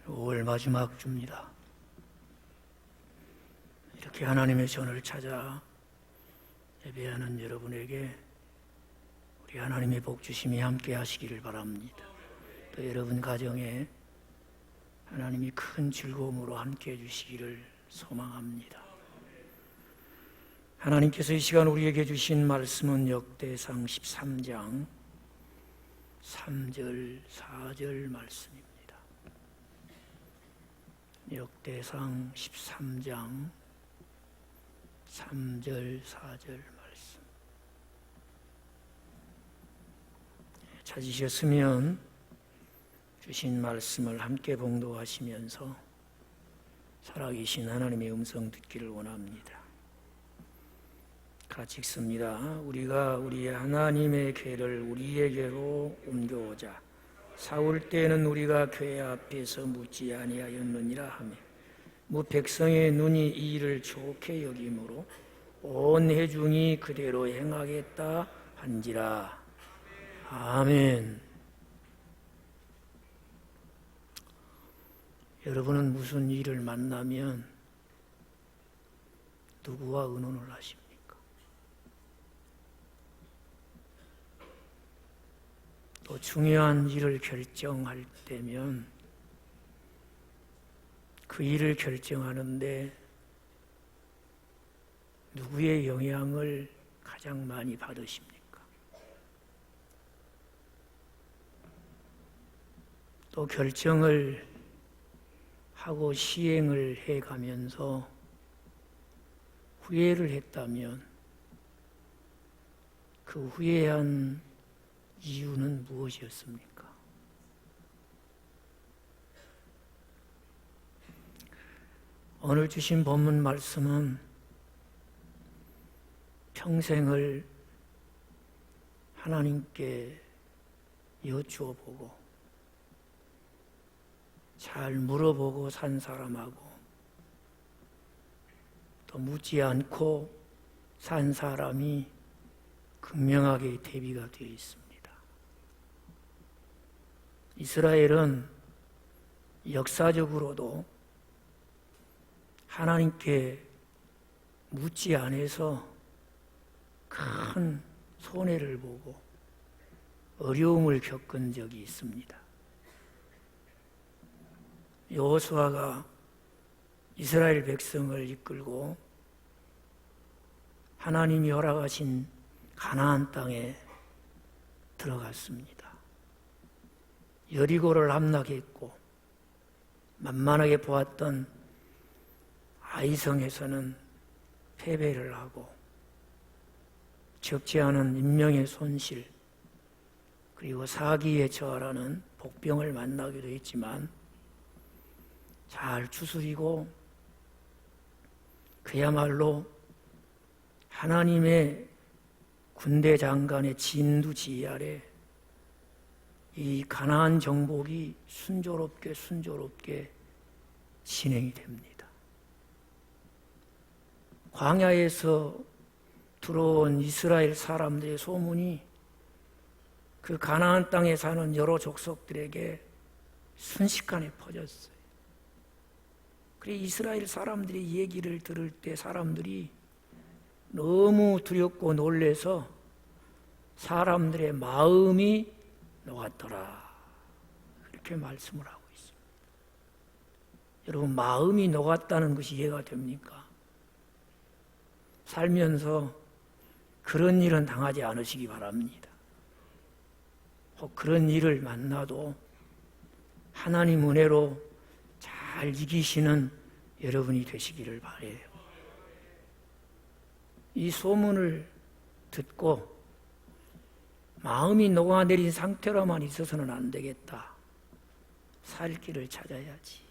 5월 마지막 주입니다. 이렇게 하나님의 전을 찾아 예배하는 여러분에게 우리 하나님의 복 주심이 함께 하시기를 바랍니다. 또 여러분 가정에 하나님이 큰 즐거움으로 함께 해주시기를 소망합니다. 하나님께서 이 시간 우리에게 주신 말씀은 역대상 13장 3절 4절 말씀입니다. 역대상 13장 3절 4절 말씀 찾으셨으면 주신 말씀을 함께 봉독하시면서 살아계신 하나님의 음성 듣기를 원합니다. 같이 읽습니다. 우리가 우리 하나님의 궤를 우리에게로 옮겨오자. 사울 때에는 우리가 궤 앞에서 묻지 아니하였느니라 하며 백성의 눈이 이 일을 좋게 여김으로 온 회중이 그대로 행하겠다 한지라. 아멘. 여러분은 무슨 일을 만나면 누구와 의논을 하십니까? 또 중요한 일을 결정할 때면 그 일을 결정하는데 누구의 영향을 가장 많이 받으십니까? 또 결정을 하고 시행을 해가면서 후회를 했다면 그 후회한 이유는 무엇이었습니까? 오늘 주신 본문 말씀은 평생을 하나님께 여쭈어 보고 잘 물어보고 산 사람하고 또 묻지 않고 산 사람이 극명하게 대비가 되어 있습니다. 이스라엘은 역사적으로도 하나님께 묻지 않아서 큰 손해를 보고 어려움을 겪은 적이 있습니다. 여호수아가 이스라엘 백성을 이끌고 하나님이 허락하신 가나안 땅에 들어갔습니다. 여리고를 함락했고 만만하게 보았던 아이성에서는 패배를 하고 적지 않은 인명의 손실 그리고 사기에 처하라는 복병을 만나기도 했지만 잘 추스리고 그야말로 하나님의 군대 장관의 진두지휘 아래 이 가나안 정복이 순조롭게 진행이 됩니다. 광야에서 들어온 이스라엘 사람들의 소문이 그 가나안 땅에 사는 여러 족속들에게 순식간에 퍼졌어요. 그래서 이스라엘 사람들이 이 얘기를 들을 때 사람들이 너무 두렵고 놀래서 사람들의 마음이 녹았더라. 그렇게 말씀을 하고 있습니다. 여러분, 마음이 녹았다는 것이 이해가 됩니까? 살면서 그런 일은 당하지 않으시기 바랍니다. 혹 그런 일을 만나도 하나님 은혜로 잘 이기시는 여러분이 되시기를 바라요. 이 소문을 듣고 마음이 녹아내린 상태로만 있어서는 안 되겠다. 살 길을 찾아야지.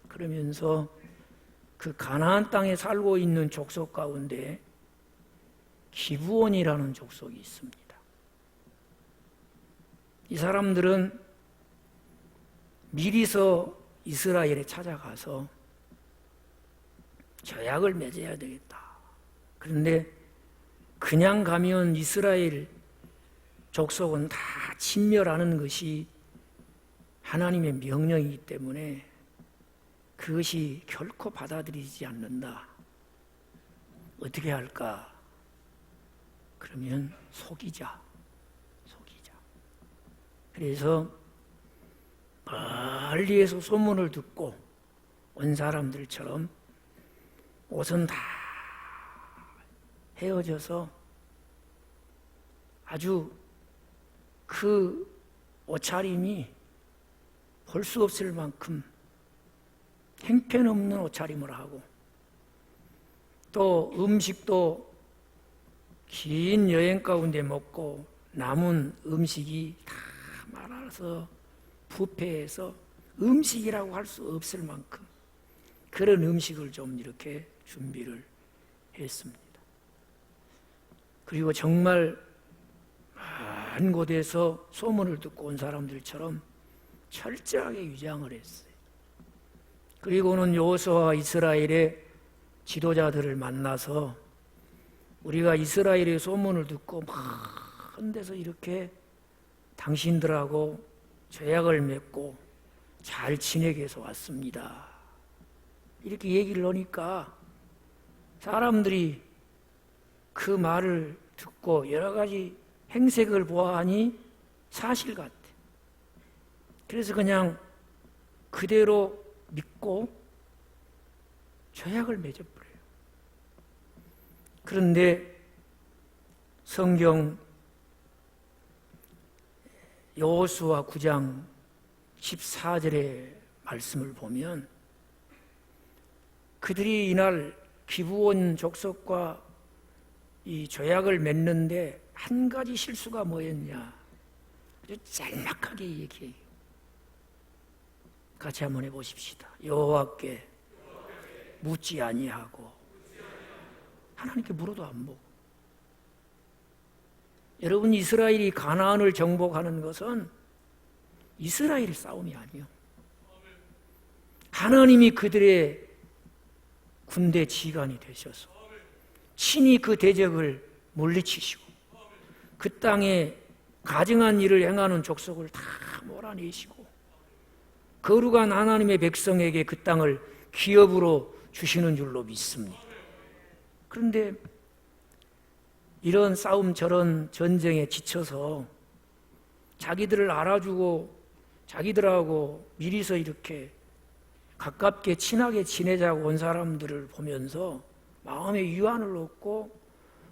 그러면서 그 가나안 땅에 살고 있는 족속 가운데 기브온이라는 족속이 있습니다. 이 사람들은 미리서 이스라엘에 찾아가서 저약을 맺어야 되겠다. 그런데 그냥 가면 이스라엘 족속은 다 진멸하는 것이 하나님의 명령이기 때문에 그것이 결코 받아들이지 않는다. 어떻게 할까? 그러면 속이자. 그래서 멀리에서 소문을 듣고 온 사람들처럼 옷은 다 헤어져서 아주 그 옷차림이 볼 수 없을 만큼 형편없는 옷차림을 하고, 또 음식도 긴 여행 가운데 먹고 남은 음식이 다 말아서 뷔페에서 음식이라고 할 수 없을 만큼 그런 음식을 좀 이렇게 준비를 했습니다. 그리고 정말 많은 곳에서 소문을 듣고 온 사람들처럼 철저하게 위장을 했어요. 그리고는 여호수아와 이스라엘의 지도자들을 만나서 우리가 이스라엘의 소문을 듣고 많은 데서 이렇게 당신들하고 죄악을 맺고 잘 지내게 해서 왔습니다. 이렇게 얘기를 하니까 사람들이 그 말을 듣고 여러 가지 행색을 보아하니 사실 같아. 그래서 그냥 그대로 믿고 죄악을 맺어버려요. 그런데 성경 여호수아 9장 14절의 말씀을 보면 그들이 이날 기브온 족속과 이 죄악을 맺는데 한 가지 실수가 뭐였냐, 아주 짤막하게 얘기해요. 같이 한번 해보십시다. 여호와께 묻지 아니하고, 하나님께 물어도 안 보고. 여러분, 이스라엘이 가나안을 정복하는 것은 이스라엘의 싸움이 아니에요. 하나님이 그들의 군대 지휘관이 되셔서 친히 그 대적을 물리치시고 그 땅에 가증한 일을 행하는 족속을 다 몰아내시고 거룩한 하나님의 백성에게 그 땅을 기업으로 주시는 줄로 믿습니다. 그런데 이런 싸움 저런 전쟁에 지쳐서 자기들을 알아주고 자기들하고 미리서 이렇게 가깝게 친하게 지내자고 온 사람들을 보면서 마음에 위안을 얻고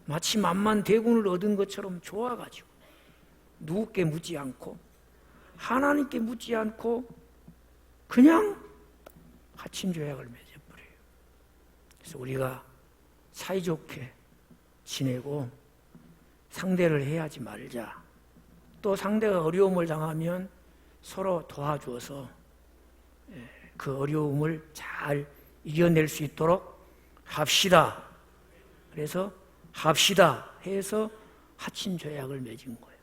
마치 만만 대군을 얻은 것처럼 좋아가지고 누구께 묻지 않고 하나님께 묻지 않고 그냥 갇힌 죄악을 맺어버려요. 그래서 우리가 사이좋게 지내고 상대를 해하지 말자. 또 상대가 어려움을 당하면 서로 도와줘서 그 어려움을 잘 이겨낼 수 있도록 합시다. 그래서 합시다 해서 갇힌 죄악을 맺은 거예요.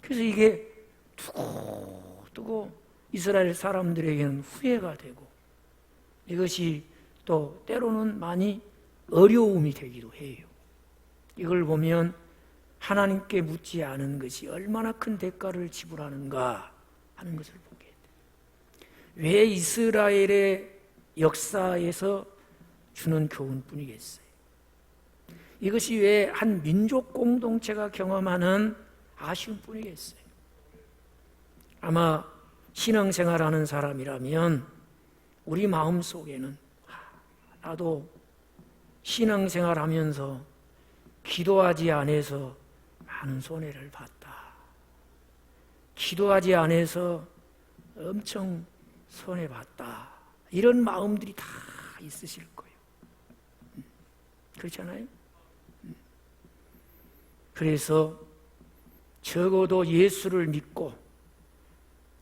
그래서 이게 두고두고 이스라엘 사람들에게는 후회가 되고 이것이 또 때로는 많이 어려움이 되기도 해요. 이걸 보면 하나님께 묻지 않은 것이 얼마나 큰 대가를 지불하는가 하는 것을 보게 돼요. 왜 이스라엘의 역사에서 주는 교훈뿐이겠어요? 이것이 왜 한 민족 공동체가 경험하는 아쉬움뿐이겠어요? 아마 신앙생활하는 사람이라면 우리 마음속에는 나도 신앙생활하면서 기도하지 않아서 많은 손해를 봤다. 기도하지 않아서 엄청 손해봤다. 이런 마음들이 다 있으실 거예요. 그렇잖아요? 그래서 적어도 예수를 믿고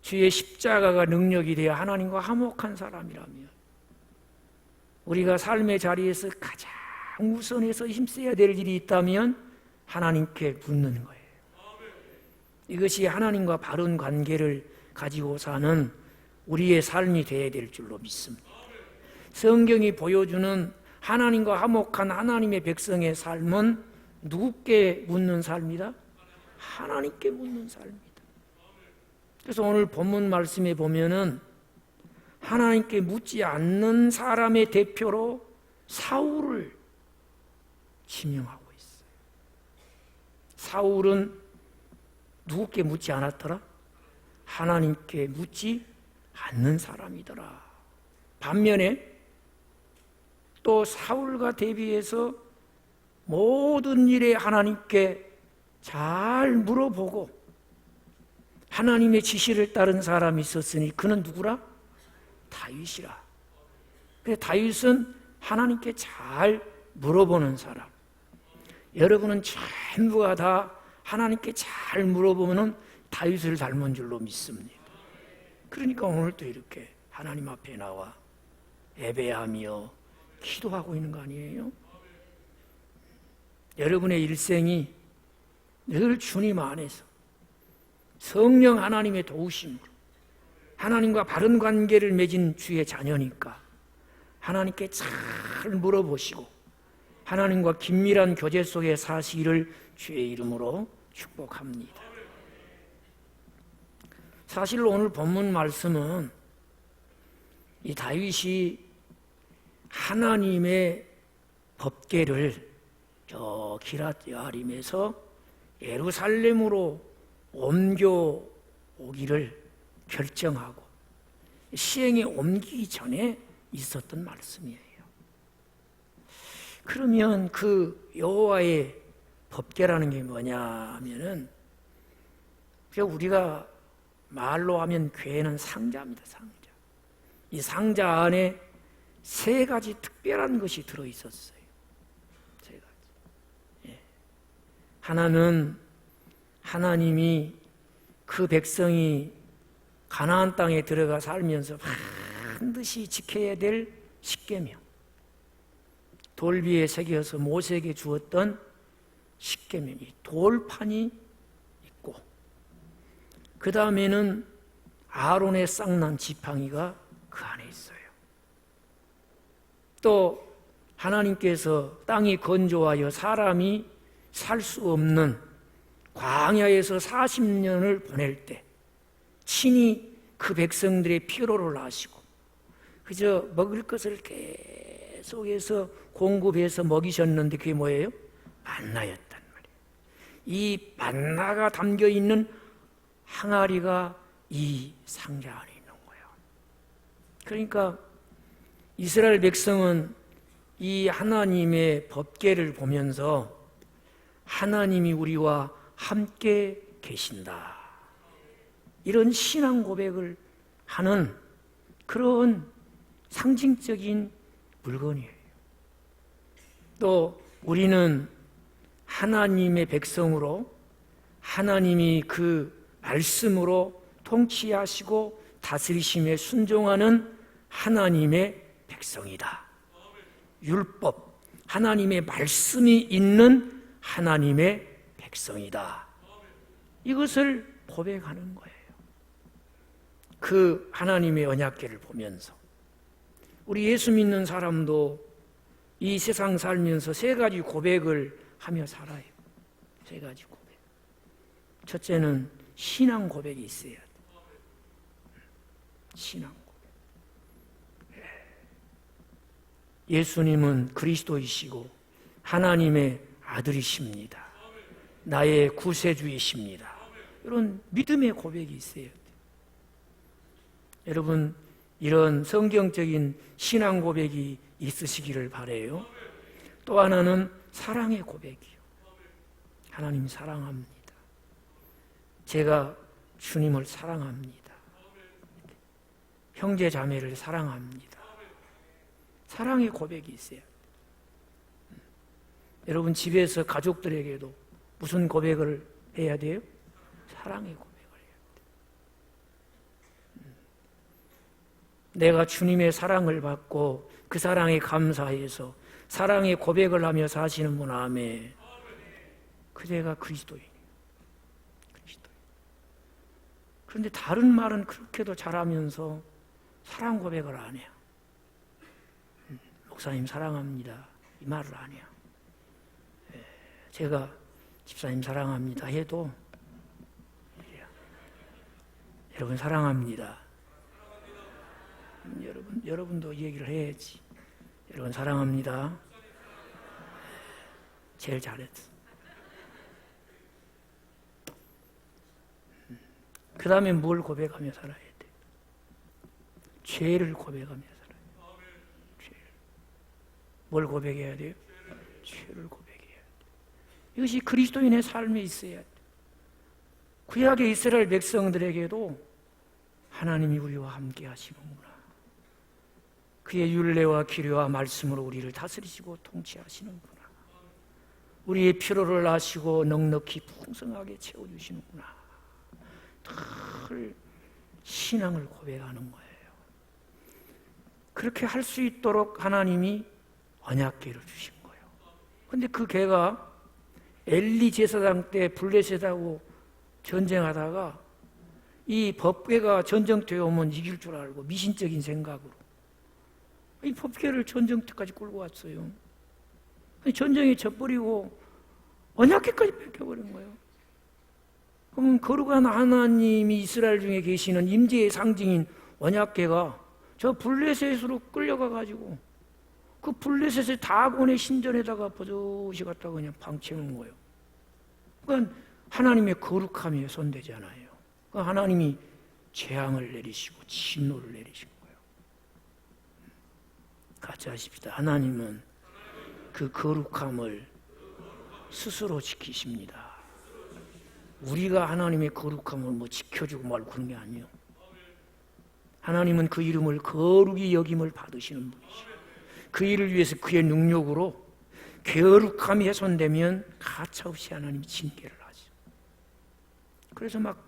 주의 십자가가 능력이 되어 하나님과 화목한 사람이라면 우리가 삶의 자리에서 가장 우선해서 힘써야 될 일이 있다면 하나님께 묻는 거예요. 이것이 하나님과 바른 관계를 가지고 사는 우리의 삶이 되어야 될 줄로 믿습니다. 성경이 보여주는 하나님과 화목한 하나님의 백성의 삶은 누구께 묻는 삶이다? 하나님께 묻는 삶이다. 그래서 오늘 본문 말씀에 보면은 하나님께 묻지 않는 사람의 대표로 사울을 지명하고 있어요. 사울은 누구께 묻지 않았더라? 하나님께 묻지 않는 사람이더라. 반면에 또 사울과 대비해서 모든 일에 하나님께 잘 물어보고 하나님의 지시를 따른 사람이 있었으니 그는 누구라? 다윗이라. 그래서 다윗은 하나님께 잘 물어보는 사람. 여러분은 전부가 다 하나님께 잘 물어보면 다윗을 닮은 줄로 믿습니다. 그러니까 오늘도 이렇게 하나님 앞에 나와 예배하며 기도하고 있는 거 아니에요? 여러분의 일생이 늘 주님 안에서 성령 하나님의 도우심으로 하나님과 바른 관계를 맺은 주의 자녀니까 하나님께 잘 물어보시고 하나님과 긴밀한 교제 속에 사시기를 주의 이름으로 축복합니다. 사실 오늘 본문 말씀은 이 다윗이 하나님의 법궤를 저 기럇여아림에서 예루살렘으로 옮겨오기를 결정하고 시행에 옮기기 전에 있었던 말씀이에요. 그러면 그 여호와의 법궤라는 게 뭐냐 하면은 우리가 말로 하면 궤는 상자입니다. 상자. 이 상자 안에 세 가지 특별한 것이 들어있었어요. 세 가지. 예. 하나는 하나님이 그 백성이 가나안 땅에 들어가 살면서 반드시 지켜야 될 십계명, 돌 위에 새겨서 모세에게 주었던 십계명이 돌판이 있고, 그 다음에는 아론의 쌍난 지팡이가 그 안에 있어요. 또 하나님께서 땅이 건조하여 사람이 살 수 없는 광야에서 40년을 보낼 때 친히 그 백성들의 필요를 아시고 그저 먹을 것을 계속해서 공급해서 먹이셨는데 그게 뭐예요? 만나였단 말이에요. 이 만나가 담겨있는 항아리가 이 상자 안에 있는 거예요. 그러니까 이스라엘 백성은 이 하나님의 법궤를 보면서 하나님이 우리와 함께 계신다, 이런 신앙 고백을 하는 그런 상징적인 물건이에요. 또 우리는 하나님의 백성으로 하나님이 그 말씀으로 통치하시고 다스리심에 순종하는 하나님의 백성이다. 율법, 하나님의 말씀이 있는 하나님의 백성이다. 이것을 고백하는 거예요. 그 하나님의 언약궤를 보면서 우리 예수 믿는 사람도 이 세상 살면서 세 가지 고백을 하며 살아요. 세 가지 고백. 첫째는 신앙 고백이 있어야 돼. 신앙 고백. 예수님은 그리스도이시고 하나님의 아들이십니다. 나의 구세주이십니다. 이런 믿음의 고백이 있어야 돼요. 여러분, 이런 성경적인 신앙 고백이 있으시기를 바라요. 또 하나는 사랑의 고백이요. 하나님 사랑합니다. 제가 주님을 사랑합니다. 형제 자매를 사랑합니다. 사랑의 고백이 있어요. 여러분, 집에서 가족들에게도 무슨 고백을 해야 돼요? 사랑의 고백을 해야 돼요. 내가 주님의 사랑을 받고 그 사랑에 감사해서 사랑의 고백을 하며 사시는 분 아멘. 그대가 그리스도인이에요. 그리스도인. 그런데 다른 말은 그렇게도 잘하면서 사랑 고백을 안 해요. 목사님 사랑합니다, 이 말을 안 해요. 제가 집사님 사랑합니다 해도 여러분 사랑합니다. 여러분도 얘기를 해야지. 여러분 사랑합니다. 제일 잘했어. 그 다음에 뭘 고백하며 살아야 돼? 죄를 고백하며 살아야 돼. 죄를. 뭘 고백해야 돼요? 죄를 고백해야 돼. 이것이 그리스도인의 삶에 있어야 돼. 구약의 이스라엘 백성들에게도 하나님이 우리와 함께 하시는구나. 그의 율례와 기례와 말씀으로 우리를 다스리시고 통치하시는구나. 우리의 필요를 아시고 넉넉히 풍성하게 채워주시는구나. 늘 신앙을 고백하는 거예요. 그렇게 할 수 있도록 하나님이 언약궤를 주신 거예요. 근데 그 궤가 엘리 제사장 때 블레셋하고 전쟁하다가 이 법궤가 전쟁터에 오면 이길 줄 알고 미신적인 생각으로 이 법궤를 전쟁터까지 끌고 왔어요. 전쟁에 져버리고 언약궤까지 뺏겨버린 거예요. 그럼 거룩한 하나님이 이스라엘 중에 계시는 임재의 상징인 언약궤가 저 블레셋으로 끌려가가지고 그 블레셋의 다곤의 신전에다가 버젓이 갖다가 그냥 방치해놓은 거예요. 그러니까 하나님의 거룩함이 훼손되잖아요. 그러니까 하나님이 재앙을 내리시고 진노를 내리신 거예요. 같이 하십시다. 하나님은 그 거룩함을 스스로 지키십니다. 우리가 하나님의 거룩함을 뭐 지켜주고 말고 그런 게 아니에요. 하나님은 그 이름을 거룩히 여김을 받으시는 분이시죠. 그 일을 위해서 그의 능력으로 거룩함이 훼손되면 가차없이 하나님이 징계를 하죠. 그래서 막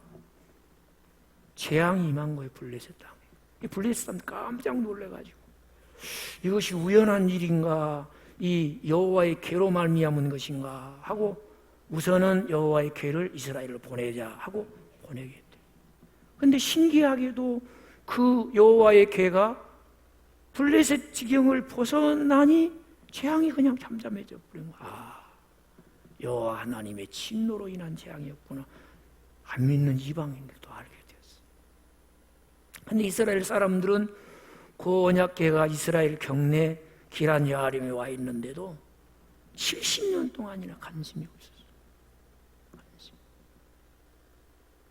재앙이 임한 거예요. 블레셋 땅에. 블레셋 땅 깜짝 놀래가지고 이것이 우연한 일인가, 이 여호와의 궤로 말미암은 것인가 하고 우선은 여호와의 궤를 이스라엘로 보내자 하고 보내게 됐대요. 그런데 신기하게도 그 여호와의 궤가 블레셋 지경을 벗어나니 재앙이 그냥 잠잠해져 버린 거야. 아, 여호와 하나님의 진노로 인한 재앙이었구나. 안 믿는 이방인들도 알게 되었어. 그런데 이스라엘 사람들은 그 언약궤가 이스라엘 경내 기란 여아림에 와 있는데도 70년 동안이나 관심이 없었어.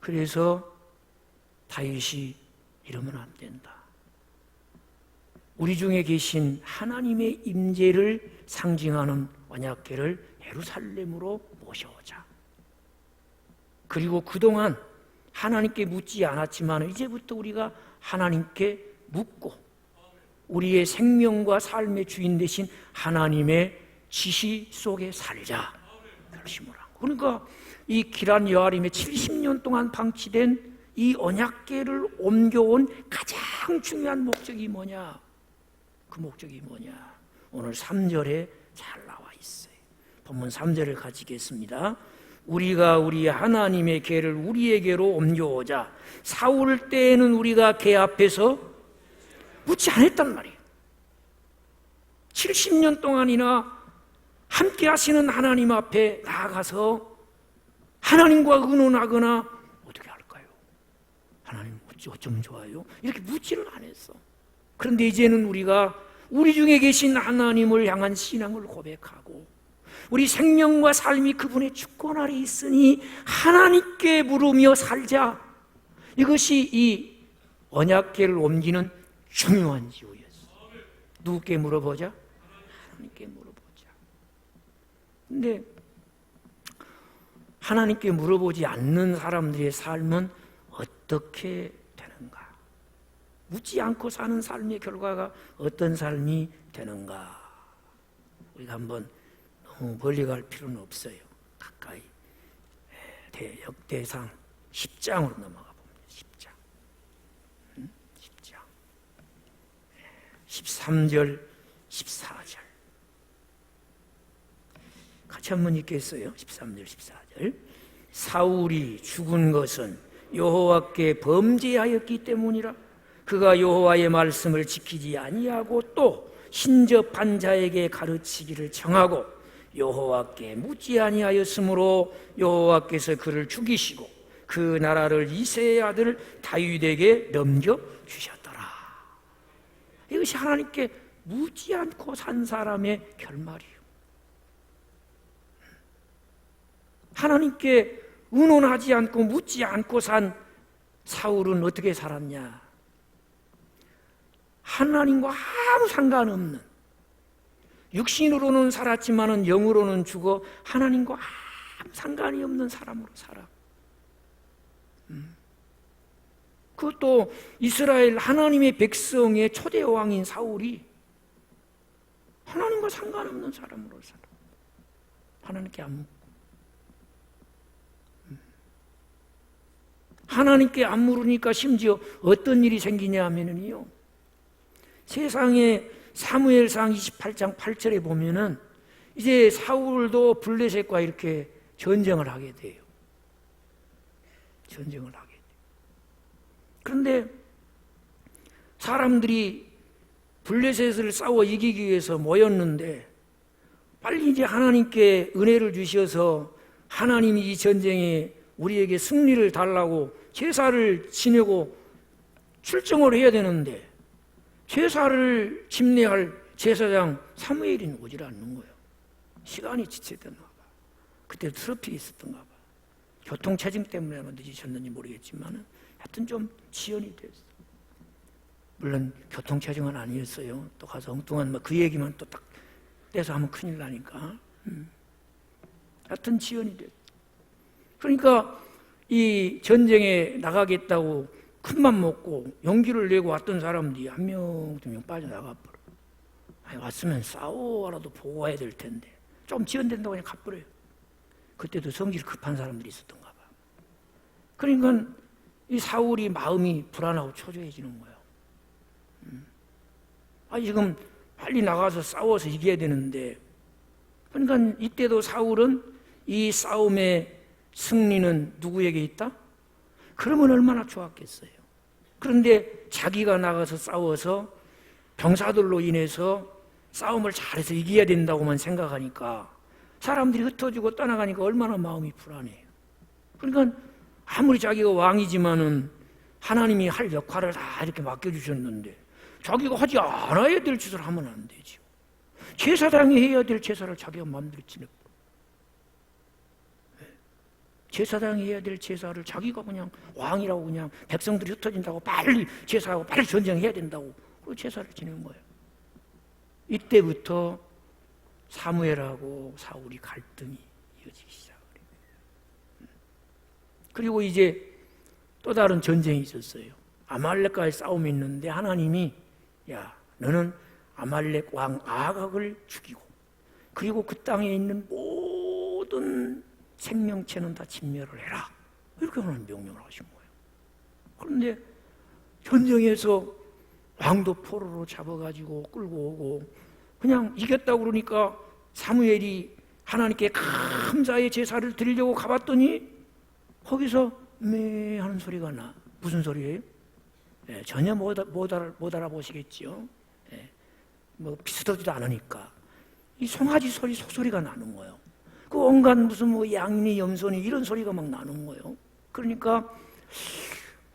그래서 다윗이 이러면 안 된다. 우리 중에 계신 하나님의 임재를 상징하는 언약궤를 예루살렘으로 모셔오자. 그리고 그동안 하나님께 묻지 않았지만 이제부터 우리가 하나님께 묻고 우리의 생명과 삶의 주인 되신 하나님의 지시 속에 살자 결심을 한 거. 그러니까 이 기란 여아림에 70년 동안 방치된 이 언약궤를 옮겨온 가장 중요한 목적이 뭐냐? 그 목적이 뭐냐? 오늘 3절에 잘 나와 있어요. 본문 3절을 가지겠습니다. 우리가 우리 하나님의 궤를 우리에게로 옮겨오자. 사울 때에는 우리가 궤 앞에서 묻지 않았단 말이에요. 70년 동안이나 함께 하시는 하나님 앞에 나아가서 하나님과 의논하거나 어떻게 할까요? 하나님 어쩌면 좋아요? 이렇게 묻지를 않았어. 그런데 이제는 우리가 우리 중에 계신 하나님을 향한 신앙을 고백하고 우리 생명과 삶이 그분의 주권 아래 있으니 하나님께 물으며 살자. 이것이 이 언약궤를 옮기는 중요한 이유였어. 누구께 물어보자? 하나님께 물어보자. 근데 하나님께 물어보지 않는 사람들의 삶은 어떻게 되는가? 묻지 않고 사는 삶의 결과가 어떤 삶이 되는가? 우리가 한번 너무 멀리 갈 필요는 없어요. 가까이 역대상 10장으로 넘어가 봅니다. 10장 10장 13절 14절 같이 한번 읽겠어요. 13절 14절 사울이 죽은 것은 여호와께 범죄하였기 때문이라. 그가 여호와의 말씀을 지키지 아니하고 또 신접한 자에게 가르치기를 정하고 여호와께 묻지 아니하였으므로 여호와께서 그를 죽이시고 그 나라를 이새의 아들 다윗에게 넘겨주셨더라. 이것이 하나님께 묻지 않고 산 사람의 결말이에요. 하나님께 의논하지 않고 묻지 않고 산 사울은 어떻게 살았냐? 하나님과 아무 상관없는, 육신으로는 살았지만은 영으로는 죽어 하나님과 아무 상관이 없는 사람으로 살아. 그것도 이스라엘 하나님의 백성의 초대 왕인 사울이 하나님과 상관없는 사람으로 살아. 하나님께 안 묻고. 하나님께 안 물으니까 심지어 어떤 일이 생기냐 하면은요, 세상에 사무엘상 28장 8절에 보면은 이제 사울도 블레셋과 이렇게 전쟁을 하게 돼요. 전쟁을 하게 돼요. 그런데 사람들이 블레셋을 싸워 이기기 위해서 모였는데 빨리 이제 하나님께 은혜를 주셔서 하나님이 이 전쟁에 우리에게 승리를 달라고 제사를 지내고 출정을 해야 되는데 제사를 집례할 제사장 사무엘이 오질 않는 거예요. 시간이 지체됐나 봐. 그때 트러픽이 있었던가 봐. 교통체증 때문에 늦으셨는지 모르겠지만 하여튼 좀 지연이 됐어. 물론 교통체증은 아니었어요. 또 가서 엉뚱한 그 얘기만 또 딱 떼서 하면 큰일 나니까. 하여튼 지연이 됐어. 그러니까 이 전쟁에 나가겠다고 큰맘 먹고 용기를 내고 왔던 사람들이 한 명, 두 명 빠져나가 버려. 아니, 왔으면 싸워라도 보고 와야 될 텐데 좀 지연된다고 그냥 가버려요. 그때도 성질 급한 사람들이 있었던가 봐. 그러니까 이 사울이 마음이 불안하고 초조해지는 거예요. 지금 빨리 나가서 싸워서 이겨야 되는데, 그러니까 이때도 사울은 이 싸움의 승리는 누구에게 있다? 그러면 얼마나 좋았겠어요. 그런데 자기가 나가서 싸워서 병사들로 인해서 싸움을 잘해서 이겨야 된다고만 생각하니까 사람들이 흩어지고 떠나가니까 얼마나 마음이 불안해요. 그러니까 아무리 자기가 왕이지만은 하나님이 할 역할을 다 이렇게 맡겨주셨는데 자기가 하지 않아야 될 짓을 하면 안 되죠. 제사장이 해야 될 제사를 자기가 마음대로 지내고, 제사장이 해야 될 제사를 자기가 그냥 왕이라고 그냥 백성들이 흩어진다고 빨리 제사하고 빨리 전쟁해야 된다고 그 제사를 지내는 거예요. 이때부터 사무엘하고 사울이 갈등이 이어지기 시작해요. 그리고 이제 또 다른 전쟁이 있었어요. 아말렉과의 싸움이 있는데 하나님이 야, 너는 아말렉 왕 아각을 죽이고 그리고 그 땅에 있는 모든 생명체는 다 진멸을 해라. 이렇게 하나님 명령을 하신 거예요. 그런데 전쟁에서 왕도 포로로 잡아가지고 끌고 오고 그냥 이겼다고 그러니까 사무엘이 하나님께 감사의 제사를 드리려고 가봤더니 거기서 매 하는 소리가 나. 무슨 소리예요? 전혀 못 알아보시겠죠. 뭐 비슷하지도 않으니까 이 송아지 소리, 소소리가 나는 거예요. 그 온갖 무슨 뭐 양이, 염소니 이런 소리가 막 나는 거예요. 그러니까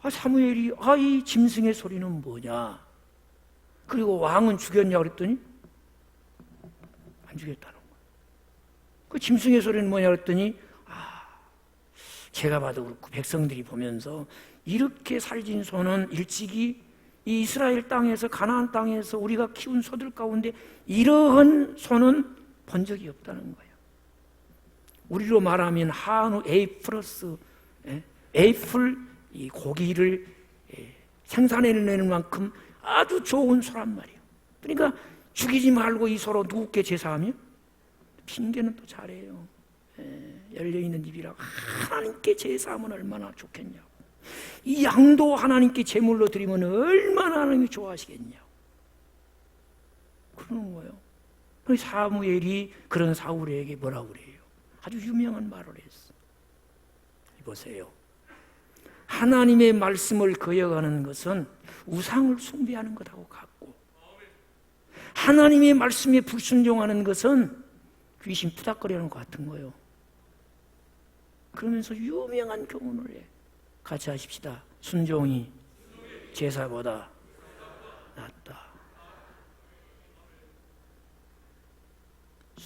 사무엘이 이 짐승의 소리는 뭐냐? 그리고 왕은 죽였냐 그랬더니 안 죽였다는 거예요. 그 짐승의 소리는 뭐냐 그랬더니 제가 봐도 그렇고 백성들이 보면서 이렇게 살진 소는 일찍이 이 이스라엘 땅에서 가나안 땅에서 우리가 키운 소들 가운데 이러한 소는 본 적이 없다는 거예요. 우리로 말하면 한우 A 플러스 A풀 이 고기를 생산해내는 만큼 아주 좋은 소란 말이에요. 그러니까 죽이지 말고 이 소로 누구께 제사하며 핑계는 또 잘해요. 열려있는 입이라 하나님께 제사하면 얼마나 좋겠냐고. 이 양도 하나님께 제물로 드리면 얼마나 하나님이 좋아하시겠냐고 그러는 거예요. 사무엘이 그런 사울에게 뭐라고 그래요? 아주 유명한 말을 했어. 보세요. 하나님의 말씀을 거역하는 것은 우상을 숭배하는 것하고 같고 하나님의 말씀에 불순종하는 것은 귀신 푸닥거리는 것 같은 거예요. 그러면서 유명한 교훈을 해. 같이 하십시다. 순종이 제사보다 낫다.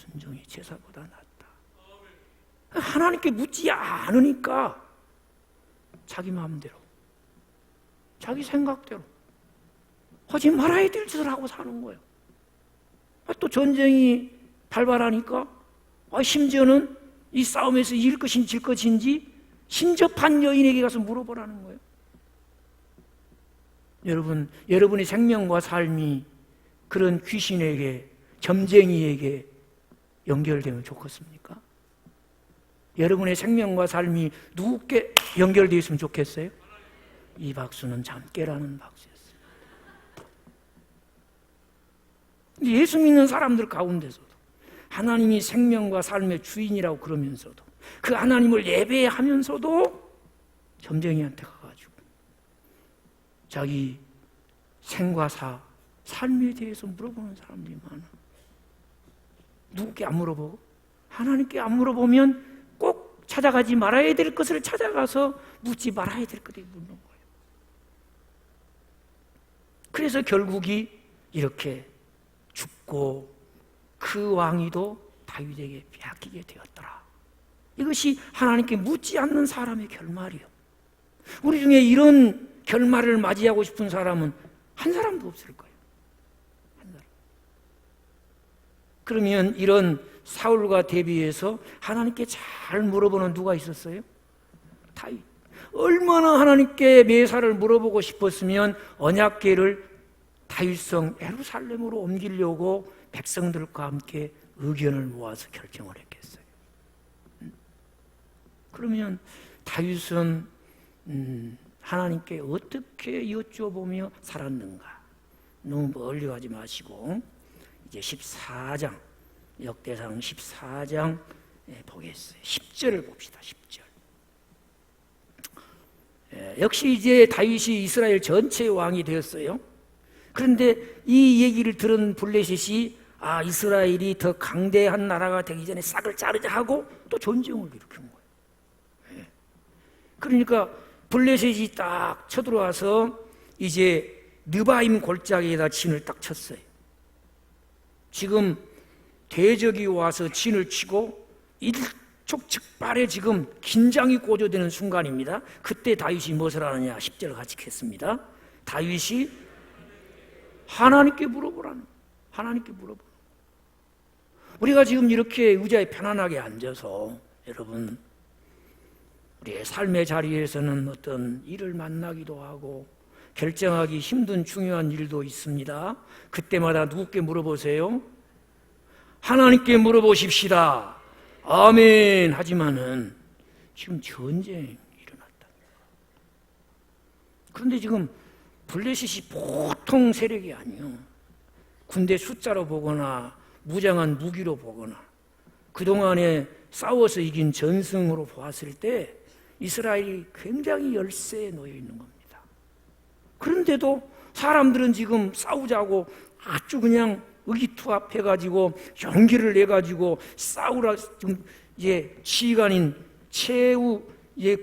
순종이 제사보다 낫다. 하나님께 묻지 않으니까 자기 마음대로, 자기 생각대로 하지 말아야 될 짓을 하고 사는 거예요. 또 전쟁이 발발하니까 심지어는 이 싸움에서 이길 것인지 질 것인지 신접한 여인에게 가서 물어보라는 거예요. 여러분의 생명과 삶이 그런 귀신에게, 점쟁이에게 연결되면 좋겠습니까? 여러분의 생명과 삶이 누구께 연결되어 있으면 좋겠어요? 이 박수는 잠깨라는 박수였어요. 예수 믿는 사람들 가운데서도 하나님이 생명과 삶의 주인이라고 그러면서도 그 하나님을 예배하면서도 점쟁이한테 가가지고 자기 생과 삶에 대해서 물어보는 사람들이 많아. 누구께 안 물어보고 하나님께 안 물어보면 꼭 찾아가지 말아야 될 것을 찾아가서 묻지 말아야 될 것을 묻는 거예요. 그래서 결국이 이렇게 죽고 그 왕위도 다윗에게 빼앗기게 되었더라. 이것이 하나님께 묻지 않는 사람의 결말이요. 우리 중에 이런 결말을 맞이하고 싶은 사람은 한 사람도 없을 거예요. 한 사람. 그러면 이런 사울과 대비해서 하나님께 잘 물어보는 누가 있었어요? 다윗. 얼마나 하나님께 매사를 물어보고 싶었으면 언약궤를 다윗성 예루살렘으로 옮기려고 백성들과 함께 의견을 모아서 결정을 했겠어요. 그러면 다윗은 하나님께 어떻게 여쭤보며 살았는가? 너무 멀리 가지 마시고 이제 14장, 역대상 14장 보겠어요. 10절을 봅시다. 10절. 역시 이제 다윗이 이스라엘 전체의 왕이 되었어요. 그런데 이 얘기를 들은 블레셋이 이스라엘이 더 강대한 나라가 되기 전에 싹을 자르자 하고 또 전쟁을 일으킨 거예요. 그러니까 블레셋이 딱 쳐들어와서 이제 느바임 골짜기에다 진을 딱 쳤어요. 지금 대적이 와서 진을 치고 일촉즉발에 지금 긴장이 고조되는 순간입니다. 그때 다윗이 무엇을 하느냐? 10절 같이 읽겠습니다. 다윗이 하나님께 물어보라는, 하나님께 물어보라. 우리가 지금 이렇게 의자에 편안하게 앉아서 여러분 우리의 삶의 자리에서는 어떤 일을 만나기도 하고 결정하기 힘든 중요한 일도 있습니다. 그때마다 누구께 물어보세요? 하나님께 물어보십시다. 아멘. 하지만은 지금 전쟁이 일어났다. 그런데 지금 블레셋이 보통 세력이 아니요. 군대 숫자로 보거나 무장한 무기로 보거나 그동안에 싸워서 이긴 전승으로 보았을 때 이스라엘이 굉장히 열세에 놓여 있는 겁니다. 그런데도 사람들은 지금 싸우자고 아주 그냥 의기투합해가지고 용기를 내가지고 싸우라. 지금 지휘관인 최후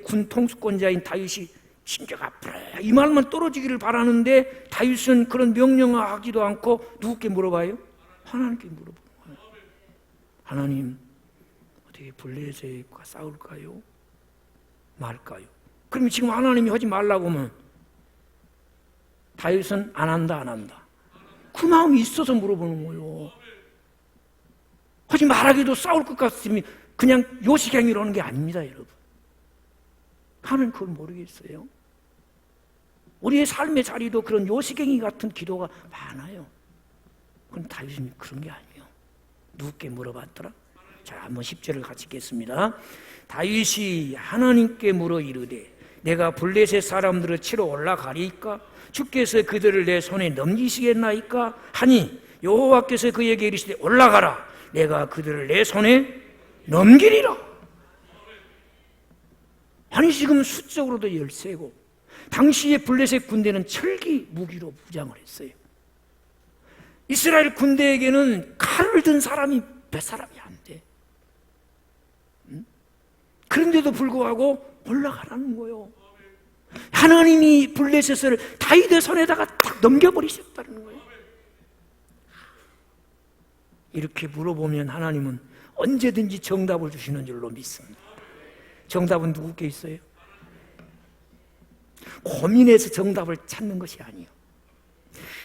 군 통수권자인 다윗이 진격 앞으로 이 말만 떨어지기를 바라는데 다윗은 그런 명령을 하기도 않고 누구께 물어봐요? 하나님께 물어보는 거예요. 하나님, 어떻게 블레셋과 싸울까요? 말까요? 그러면 지금 하나님이 하지 말라고 하면 다윗은 안 한다, 안 한다. 그 마음이 있어서 물어보는 거예요. 하지 말하기도 싸울 것 같으면 그냥 요식행위로 하는 게 아닙니다, 여러분. 하나님 그걸 모르겠어요. 우리의 삶의 자리도 그런 요식행위 같은 기도가 많아요. 그럼 다윗은 그런 게 아니에요. 누구께 물어봤더라? 자, 한번 10절을 같이 읽겠습니다. 다윗이 하나님께 물어 이르되 내가 블레셋 사람들을 치러 올라가리이까? 주께서 그들을 내 손에 넘기시겠나이까? 하니 여호와께서 그에게 이르시되 올라가라. 내가 그들을 내 손에 넘기리라. 아니 지금 수적으로도 열세고 당시의 블레셋 군대는 철기 무기로 무장을 했어요. 이스라엘 군대에게는 칼을 든 사람이 몇 사람이 안 돼. 그런데도 불구하고 올라가라는 거예요. 하나님이 블레셋을 다윗의 손에다가 딱 넘겨버리셨다는 거예요. 이렇게 물어보면 하나님은 언제든지 정답을 주시는 줄로 믿습니다. 정답은 누구께 있어요? 고민해서 정답을 찾는 것이 아니에요.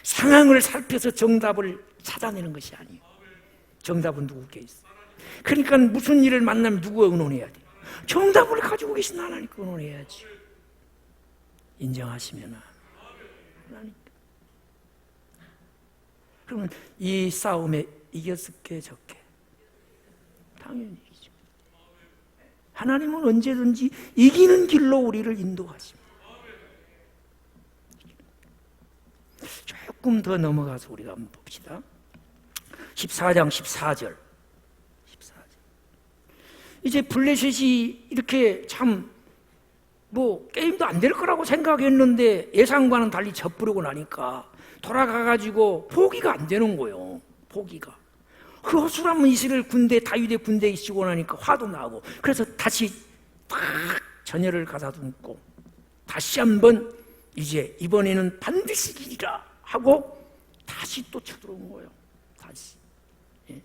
상황을 살펴서 정답을 찾아내는 것이 아니에요. 정답은 누구께 있어요. 그러니까 무슨 일을 만나면 누구와 의논해야 돼요? 정답을 가지고 계신 하나님께 의논해야지. 인정하시면 하나님. 그러면 이 싸움에 이겼을게 적게? 당연히 이기죠. 하나님은 언제든지 이기는 길로 우리를 인도하십니다. 조금 더 넘어가서 우리가 한번 봅시다. 14장 14절. 이제 블레셋이 이렇게 참 게임도 안 될 거라고 생각했는데 예상과는 달리 져부르고 나니까 돌아가가지고 포기가 안 되는 거예요. 포기가. 그 허술한 이스라엘 군대, 다윗의 군대에 있고 나니까 화도 나고, 그래서 다시 딱 전열을 가다듬고 다시 한번 이제 이번에는 반드시 이기리라 하고 다시 또 쳐들어온 거예요. 다시. 예.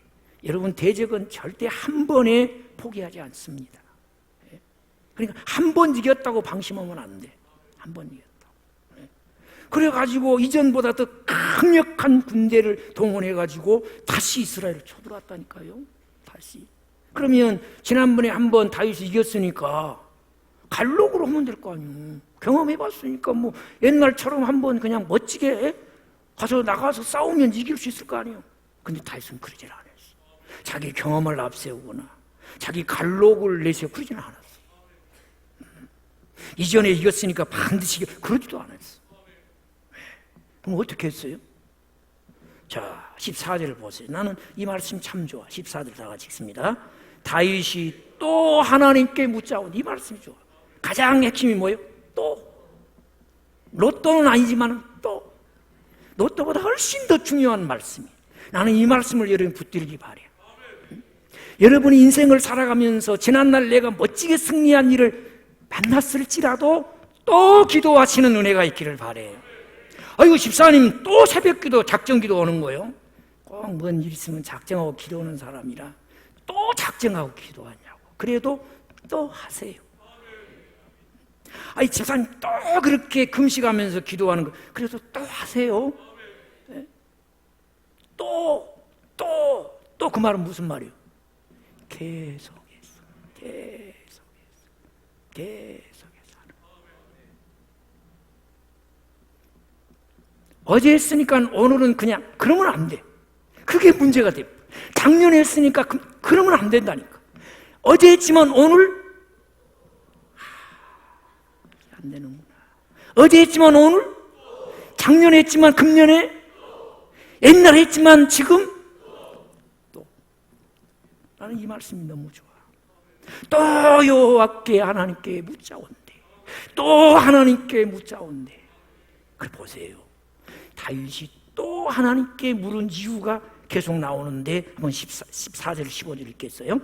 여러분, 대적은 절대 한 번에 포기하지 않습니다. 예. 그러니까 한 번 이겼다고 방심하면 안 돼. 한 번 이겼다고. 예. 그래가지고 이전보다 더 강력한 군대를 동원해가지고 다시 이스라엘을 쳐들어왔다니까요. 다시. 그러면 지난번에 한 번 다윗이 이겼으니까 갈록으로 하면 될 거 아니에요. 경험해봤으니까 옛날처럼 한번 그냥 멋지게 가서 나가서 싸우면 이길 수 있을 거 아니에요. 근데 다윗은 그러질 않았어. 자기 경험을 앞세우거나 자기 갈록을 내세우고 그러지는 않았어. 이전에 이겼으니까 반드시 그러지도 않았어. 그럼 어떻게 했어요? 자, 14절을 보세요. 나는 이 말씀 참 좋아. 14절 다 같이 읽습니다. 다윗이 또 하나님께 묻자오니, 이 말씀이 좋아. 가장 핵심이 뭐예요? 또. 로또는 아니지만 또. 로또보다 훨씬 더 중요한 말씀이. 나는 이 말씀을 여러분 붙들기 바래요. 여러분이 인생을 살아가면서 지난날 내가 멋지게 승리한 일을 만났을지라도 또 기도하시는 은혜가 있기를 바래요. 아이고, 집사님 또 새벽기도 작정기도 오는 거예요. 꼭 뭔 일 있으면 작정하고 기도하는 사람이라 또 작정하고 기도하냐고. 그래도 또 하세요. 아니, 집사님 또 그렇게 금식하면서 기도하는 거, 그래도 또 하세요. 네? 또 그 말은 무슨 말이에요? 계속해서 하는. 어제 했으니까 오늘은 그냥 그러면 안 돼. 그게 문제가 돼. 작년에 했으니까 그러면 안 된다니까. 어제 했지만 오늘 안 되는구나. 어제 했지만 오늘, 작년에 했지만 금년에, 옛날에 했지만 지금 또. 나는 이 말씀이 너무 좋아. 또 여호와께 하나님께 묻자온대. 또 하나님께 묻자온대. 그래 보세요. 다윗이 또 하나님께 물은 이유가 계속 나오는데 한번 14절 15절 읽겠어요.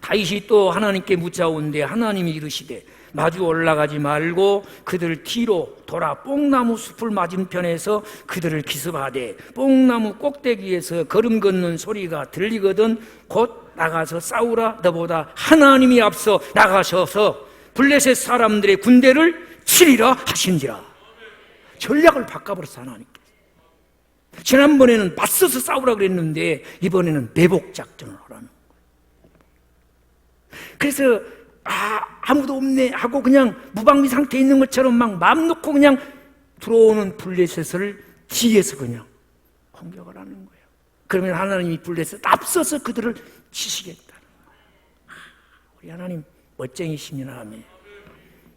다윗이 또 하나님께 묻자온대 하나님이 이르시되 마주 올라가지 말고 그들 뒤로 돌아 뽕나무 숲을 맞은편에서 그들을 기습하되 뽕나무 꼭대기에서 걸음 걷는 소리가 들리거든 곧 나가서 싸우라. 너보다 하나님이 앞서 나가셔서 블레셋 사람들의 군대를 치리라 하신지라. 전략을 바꿔버렸어, 하나님께서. 지난번에는 맞서서 싸우라 그랬는데 이번에는 매복 작전을 하라는 거예요. 그래서 아무도 없네 하고 그냥 무방비 상태에 있는 것처럼 막 마음 놓고 그냥 들어오는 블레셋을 뒤에서 그냥 공격을 하는 거예요. 그러면 하나님이 블레셋 앞서서 그들을 치시겠다는 거예요. 우리 하나님 멋쟁이시면 하면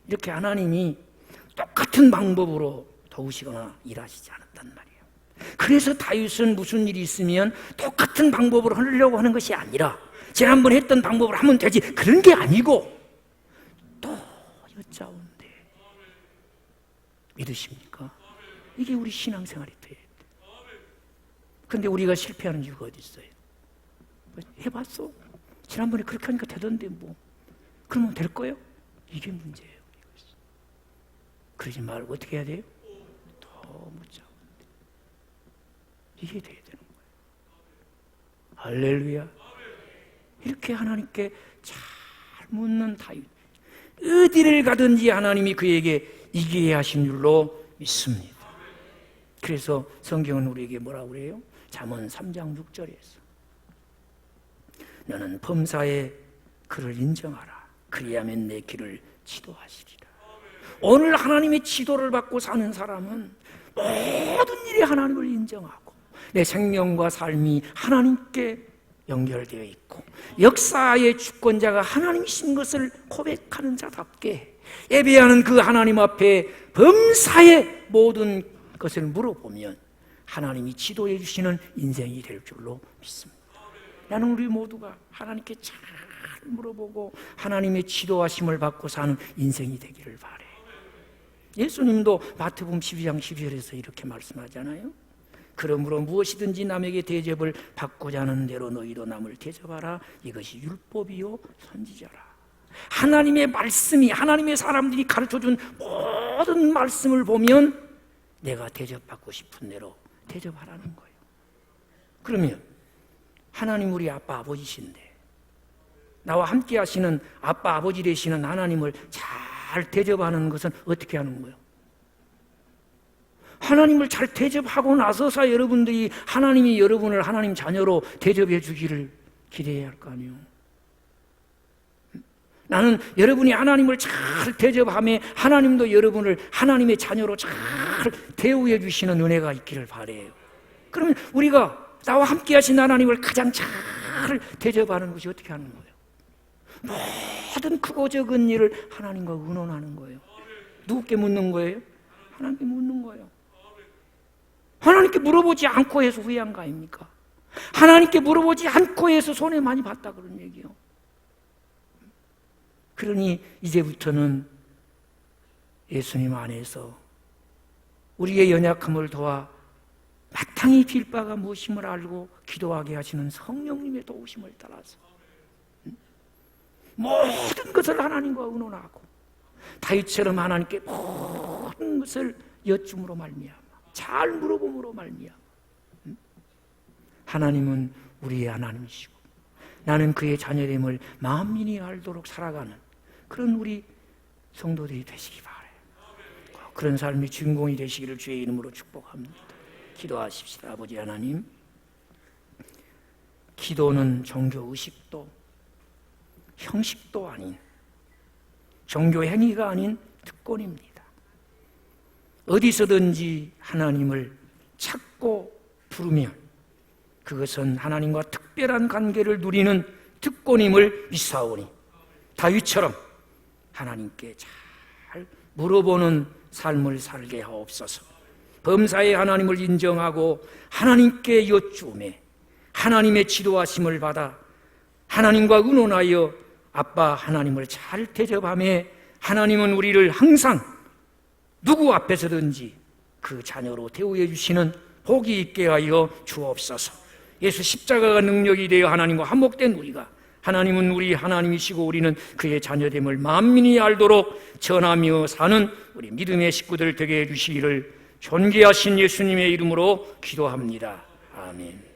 이렇게 하나님이 똑같은 방법으로 도우시거나 일하시지 않았단 말이에요. 그래서 다윗은 무슨 일이 있으면 똑같은 방법으로 하려고 하는 것이 아니라 지난번 했던 방법으로 하면 되지, 그런 게 아니고 또 여짜온데. 믿으십니까? 이게 우리 신앙생활이 돼야 돼. 근데 우리가 실패하는 이유가 어디 있어요? 해봤어? 지난번에 그렇게 하니까 되던데 그러면 될 거예요? 이게 문제예요. 그러지 말고 어떻게 해야 돼요? 더 묻자. 이게 돼야 되는 거예요. 할렐루야. 이렇게 하나님께 잘 묻는 다윗, 어디를 가든지 하나님이 그에게 이기게 하신 줄로 믿습니다. 그래서 성경은 우리에게 뭐라고 그래요? 잠언 3장 6절에서 너는 범사에 그를 인정하라. 그리하면 내 길을 지도하시리라. 오늘 하나님의 지도를 받고 사는 사람은 모든 일에 하나님을 인정하고 내 생명과 삶이 하나님께 연결되어 있고 역사의 주권자가 하나님이신 것을 고백하는 자답게 예배하는 그 하나님 앞에 범사의 모든 것을 물어보면 하나님이 지도해 주시는 인생이 될 줄로 믿습니다. 나는 우리 모두가 하나님께 잘 물어보고 하나님의 지도하심을 받고 사는 인생이 되기를 바라요. 예수님도 마태복음 12장 12절에서 이렇게 말씀하잖아요. 그러므로 무엇이든지 남에게 대접을 받고자 하는 대로 너희도 남을 대접하라. 이것이 율법이요 선지자라. 하나님의 말씀이, 하나님의 사람들이 가르쳐준 모든 말씀을 보면 내가 대접받고 싶은 대로 대접하라는 거예요. 그러면 하나님 우리 아빠 아버지신데 나와 함께 하시는 아빠 아버지 되시는 하나님을 잘 대접하는 것은 어떻게 하는 거예요? 하나님을 잘 대접하고 나서서 여러분들이 하나님이 여러분을 하나님 자녀로 대접해 주기를 기대해야 할 거 아니에요. 나는 여러분이 하나님을 잘 대접하며 하나님도 여러분을 하나님의 자녀로 잘 대우해 주시는 은혜가 있기를 바라요. 그러면 우리가 나와 함께 하신 하나님을 가장 잘 대접하는 것이 어떻게 하는 거예요? 모든 크고 적은 일을 하나님과 의논하는 거예요. 누구께 묻는 거예요? 하나님께 묻는 거예요. 하나님께 물어보지 않고 해서 후회한 거 아닙니까? 하나님께 물어보지 않고 해서 손해 많이 봤다 그런 얘기예요. 그러니 이제부터는 예수님 안에서 우리의 연약함을 도와 마땅히 빌 바가 무엇임을 알고 기도하게 하시는 성령님의 도우심을 따라서 모든 것을 하나님과 의논하고 다윗처럼 하나님께 모든 것을 여쭌으로 말미암아 잘 물어봄으로 말미암아 하나님은 우리의 하나님이시고 나는 그의 자녀됨을 만민이 알도록 살아가는 그런 우리 성도들이 되시기 바라요. 그런 삶의 주인공이 되시기를 주의 이름으로 축복합니다. 기도하십시다. 아버지 하나님, 기도는 종교 의식도 형식도 아닌 종교 행위가 아닌 특권입니다. 어디서든지 하나님을 찾고 부르면 그것은 하나님과 특별한 관계를 누리는 특권임을 믿사오니 다윗처럼 하나님께 잘 물어보는 삶을 살게 하옵소서. 범사에 하나님을 인정하고 하나님께 여쭈매 하나님의 지도하심을 받아 하나님과 의논하여 아빠 하나님을 잘 대접하며 하나님은 우리를 항상 누구 앞에서든지 그 자녀로 대우해 주시는 복이 있게 하여 주옵소서. 예수 십자가가 능력이 되어 하나님과 한목된 우리가 하나님은 우리 하나님이시고 우리는 그의 자녀됨을 만민이 알도록 전하며 사는 우리 믿음의 식구들 되게 해주시기를 존귀하신 예수님의 이름으로 기도합니다. 아멘.